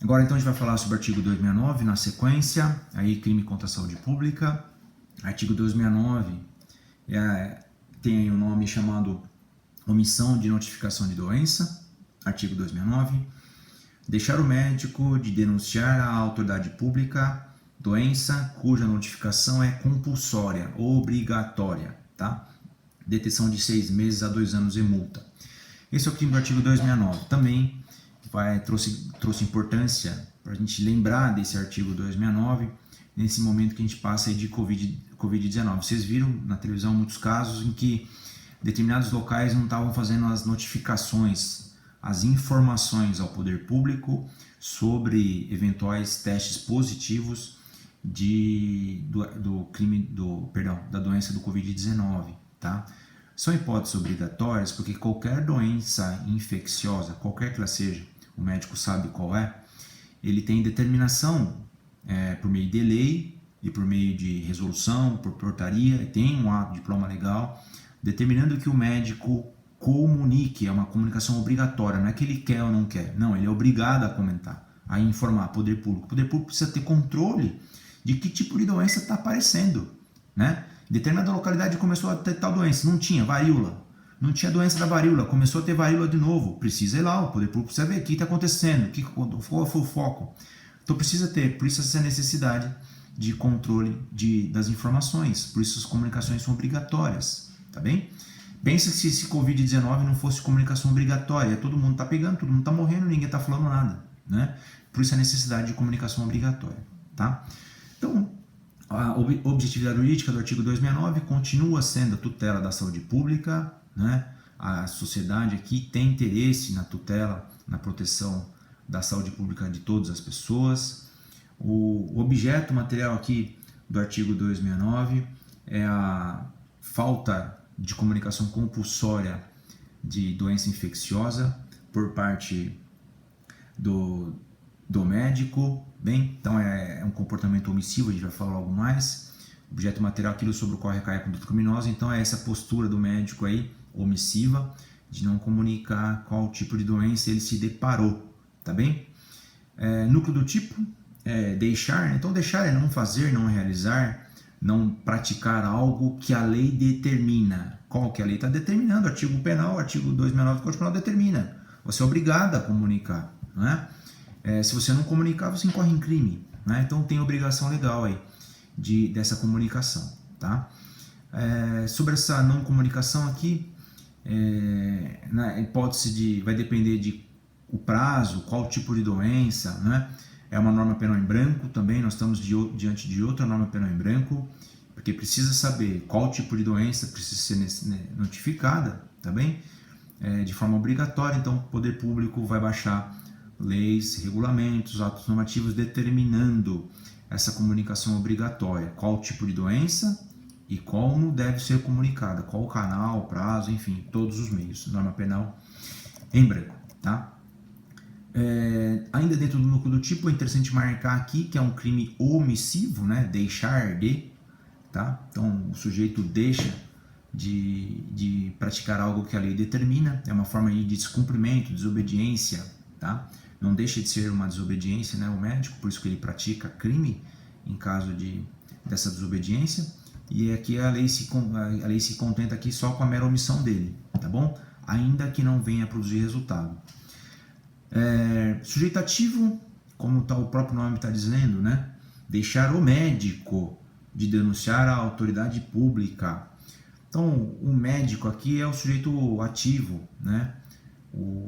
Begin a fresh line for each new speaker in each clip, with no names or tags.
Agora então a gente vai falar sobre o artigo 269 na sequência, aí crime contra a saúde pública. Artigo 269 tem aí um nome chamado omissão de notificação de doença. Artigo 269, deixar o médico de denunciar à autoridade pública doença cuja notificação é compulsória, obrigatória, tá? Detenção de 6 meses a 2 anos e multa. Esse é o crime do artigo 269. Também trouxe importância para a gente lembrar desse artigo 269 nesse momento que a gente passa aí de Covid-19. Vocês viram na televisão muitos casos em que determinados locais não estavam fazendo as notificações, as informações ao poder público sobre eventuais testes positivos da doença do Covid-19, tá? São hipóteses obrigatórias porque qualquer doença infecciosa, qualquer que ela seja, o médico sabe qual é, ele tem determinação por meio de lei e por meio de resolução, por portaria, tem um ato, diploma legal, determinando que o médico comunique, é uma comunicação obrigatória, não é que ele quer ou não quer, não, ele é obrigado a comentar, a informar o poder público. O poder público precisa ter controle de que tipo de doença está aparecendo, né? Em determinada localidade começou a ter tal doença, não tinha varíola, não tinha doença da varíola, começou a ter varíola de novo, precisa ir lá, o poder público precisa ver o que está acontecendo, qual foi o foco. Então precisa ter, por isso essa necessidade de controle das informações, por isso as comunicações são obrigatórias, tá bem? Pensa que se esse Covid-19 não fosse comunicação obrigatória, todo mundo está pegando, todo mundo está morrendo, ninguém está falando nada, né? Por isso a necessidade de comunicação obrigatória, tá? Então, a objetividade jurídica do artigo 269 continua sendo a tutela da saúde pública, né? A sociedade aqui tem interesse na tutela, na proteção da saúde pública de todas as pessoas. O objeto material aqui do artigo 269 é a falta de comunicação compulsória de doença infecciosa por parte do médico, bem, então é um comportamento omissivo, a gente vai falar algo mais. Objeto material, aquilo sobre o qual recai a conduta criminosa, então é essa postura do médico aí, omissiva, de não comunicar qual tipo de doença ele se deparou, tá bem? Núcleo do tipo, deixar, então deixar é não fazer, não realizar, não praticar algo que a lei determina. Qual que a lei está determinando? O artigo penal, o artigo 269 do Código Penal determina. Você é obrigado a comunicar, não é? Se você não comunicar, você incorre em crime, né? Então tem obrigação legal aí dessa comunicação, tá? Sobre essa não comunicação aqui, na hipótese vai depender de o prazo, qual tipo de doença, né? É uma norma penal em branco também, nós estamos diante de outra norma penal em branco, porque precisa saber qual tipo de doença precisa ser notificada, tá bem? De forma obrigatória, então o poder público vai baixar leis, regulamentos, atos normativos determinando essa comunicação obrigatória, qual tipo de doença e como deve ser comunicada, qual o canal, prazo, enfim, todos os meios, norma penal em branco, tá? Ainda dentro do núcleo do tipo, é interessante marcar aqui que é um crime omissivo, né? Deixar de, tá? Então o sujeito deixa de praticar algo que a lei determina, é uma forma de descumprimento, desobediência, tá? Não deixa de ser uma desobediência, né, o médico, por isso que ele pratica crime em caso dessa desobediência, e aqui a lei se contenta aqui só com a mera omissão dele, tá bom? Ainda que não venha a produzir resultado. Sujeito ativo, como o próprio nome está dizendo, né? Deixar o médico de denunciar a autoridade pública. Então, o médico aqui é o sujeito ativo, né?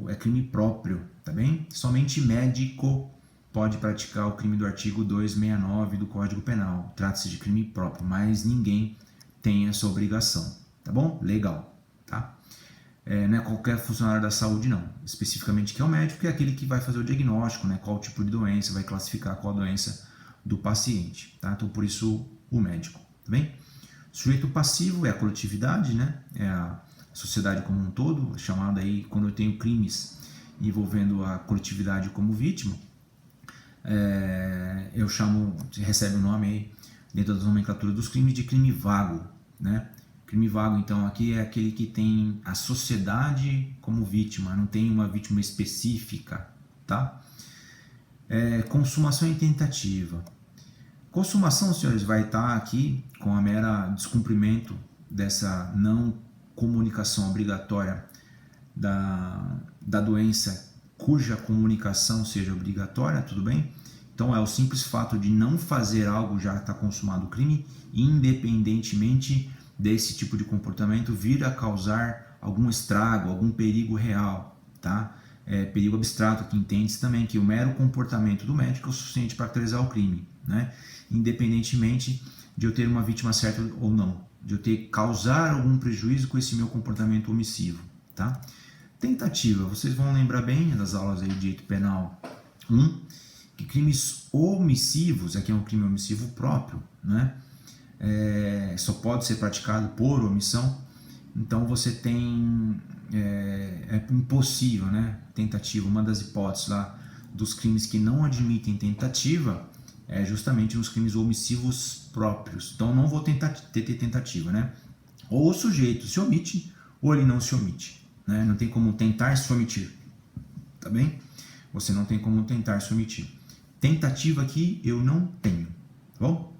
É crime próprio, tá bem? Somente médico pode praticar o crime do artigo 269 do Código Penal. Trata-se de crime próprio, mas ninguém tem essa obrigação, tá bom? Legal, tá? Não é qualquer funcionário da saúde, não. Especificamente que é o médico, que é aquele que vai fazer o diagnóstico, né? Qual tipo de doença, vai classificar qual a doença do paciente, tá? Então, por isso, o médico, tá bem? Sujeito passivo é a coletividade, né? É a sociedade como um todo, chamada aí, quando eu tenho crimes envolvendo a coletividade como vítima, eu chamo, recebe o nome aí, dentro da nomenclatura dos crimes, de crime vago, né? Crime vago, então, aqui é aquele que tem a sociedade como vítima, não tem uma vítima específica, tá? Consumação e tentativa. Consumação, senhores, vai estar aqui com a mera descumprimento dessa não comunicação obrigatória da doença cuja comunicação seja obrigatória, tudo bem? Então é o simples fato de não fazer algo já está consumado o crime, independentemente desse tipo de comportamento vir a causar algum estrago, algum perigo real, tá? Perigo abstrato, que entende-se também que o mero comportamento do médico é o suficiente para caracterizar o crime, né? Independentemente de eu ter uma vítima certa ou não, de eu ter causar algum prejuízo com esse meu comportamento omissivo, tá? Tentativa, vocês vão lembrar bem das aulas aí de direito penal 1, que crimes omissivos, aqui é um crime omissivo próprio, né? Só pode ser praticado por omissão, então você tem, é impossível, né? Tentativa, uma das hipóteses lá dos crimes que não admitem tentativa é justamente nos crimes omissivos próprios, então não vou ter tentativa, né? Ou o sujeito se omite ou ele não se omite. Não tem como tentar se omitir, tá bem? Você não tem como tentar se omitir. Tentativa aqui eu não tenho, tá bom?